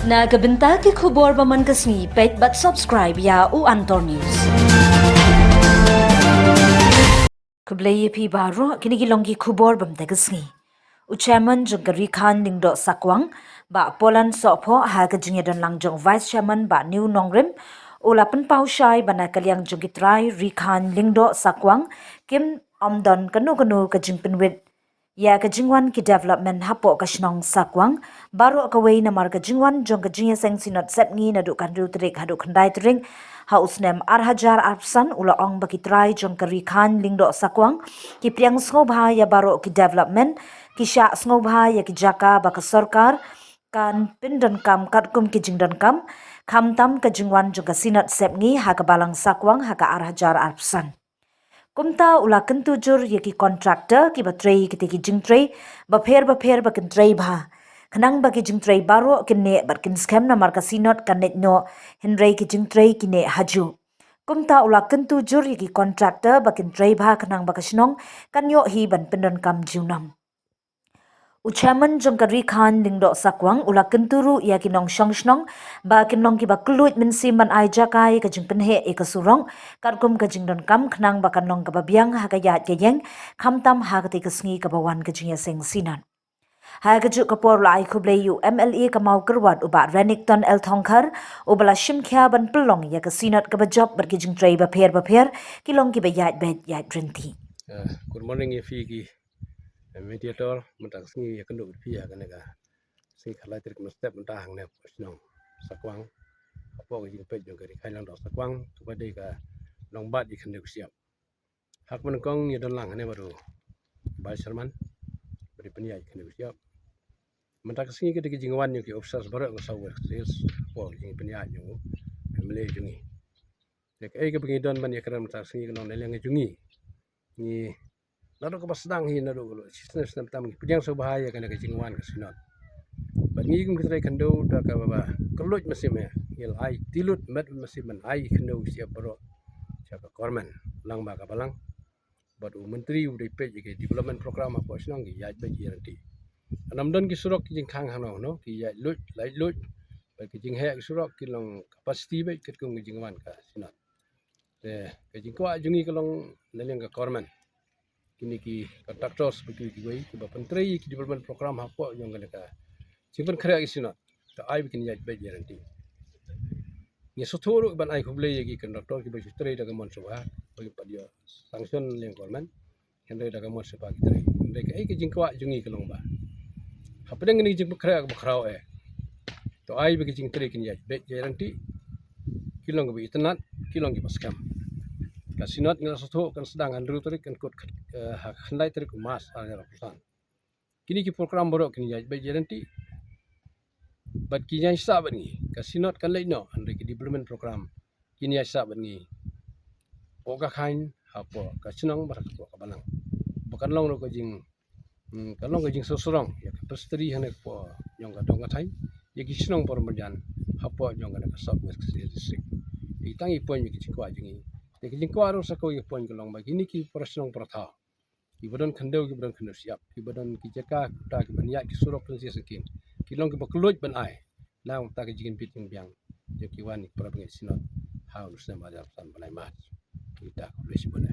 Nagabenta ki khubor ba man kasni pet but subscribe ya u Antor News. Kublai pi baro kini gilonggi khubor bam ta kasni. Chairman Jungkari Khan Lingdo Sakwang ba Poland Sopho ha ka jingya don langjong Vice Chairman ba New Nongrim ulapan paushai bana kalyang jungitrai Rikhan Lingdo Sakwang kim amdon kanu ka jingpinwit ya ka jingwan ki development hapo ka shnong Sakwang baro ka wei na mar ka jingwan jong ka jingya seng sinot setngi na du kan ru trik hadu khandai tring haus nem arhajar arpsan ula ong bakitrai jong ka Rikhan Lingdo Sakwang ki priang sngobha ya baro ki development kisha sngobha ya ki jaka baka sarkar kan pindan kam katkum ki jingdan kam khamtam ka jingwan jong ka sinat sepngi ha ka balang Sakwang ha ka arhajar arpsan kumta ula kentujur ya ki kontraktor ki batrei ki teki jingtrei bapher ba kentrei bha khanang ba ki jingtrei baro kinne barkin scam na marka sinot kanet no henrei ki jingtrei kine haju kumta ula kentujur ya ki kontraktor ba kentrei bha khanang ba kasnong kanyo hi ban pindan kam junam Uchaman Jungkari Khan Lingdo Sakwang ula kenturu ya kinong shongshnong ba kinong ki ba kluit min siman ai jakai ka jingpenhe e ka surong karkum ka jingdon kam khnang ba kanong ka babyang ha ka yat ka yeng khamtam ha ka te ka sngi ka bawan ka jingya seng sinan ha ka ju ka por lai khublei yu MLA ka mau kerwat uba Renington El Thongkhar ubala shimkhya ban pelong ya ka sinat ka ba job bar ki jingtrei ba pher kilong ki ba yat bet yat rinti Good morning Ifiki mediator mentak singi ya kenduk pia kan ga sing khalai trik step mentah hang ne posnong Sakwang apo jing pe jong kari khailang dok Sakwang tu ba dei ka long bat di kenduk siap hak men kong ni don lang ne baru Bai Sharman beri penia kenduk siap mentak singi ke jing wan yu ki officers baru ko sawer sales apo jing penia yu mele jungi dek ai ke pengidon ban ya kram mentak singi ke non leng jungi ni lalu ke sedang hi nado lo sistem tam yang so bahaya kan ke jingwan ke sinot bangi kum kita kendo da ka baba kelut mesim ya il ai tilut met mesim men ai kendo siap bro siapa korman lang ba ka balang badu menteri udai pe ke development program apa sinong ki ya be nanti anam don ki surok ki jing khang hano no ki ya lut lai lut ba ki jing he ki surok ki long capacity be ket kum jingwan ka sinot ke jing kwa jungi ke long neleng ka korman kini ki kontraktor seperti ki wei ki menteri ki development program hapo yang kena ka simpan krea ki sinot ta ai bikin ya be nanti ni sotoro ban ai kuble ki kontraktor ki baju trai daga mon soba bagi padia sanction leng korman henre daga mon soba ki trai henre ke ai ki jingkwa jungi ke longba hapeng ni jing krea ka khrao to ai bagi jing trai kin ya be nanti kilong bi itnat kilong ki paskam kasinot ngala soto kan sedang andru trik kan kot khandai trik mas ala pesan kini ki program borok kini ya be nanti bat kinya hisab ni kasinot kan laino andre ki development program kini hisab ni poka khain hapo kasinong bar ko kabalang bukan long ko jing kalong ko jing sosorong ya pastri hane po yang ka dong thai ya ki sinong por merjan hapo yang ka sab district itangi poin ki chikwa jingi ki jingkwa ro sako ki poin kolong ba kini ki prasnong pratha ki bodon khandeu ki bodon khandeu siap ki bodon ki jaka ta ki banya ki surok kan sia sakin ki long ki bakloj ban ai lang ta ki jigin piting biang je ki wani pra pengi sinot haus na madar san banai mat kita ko lesi bana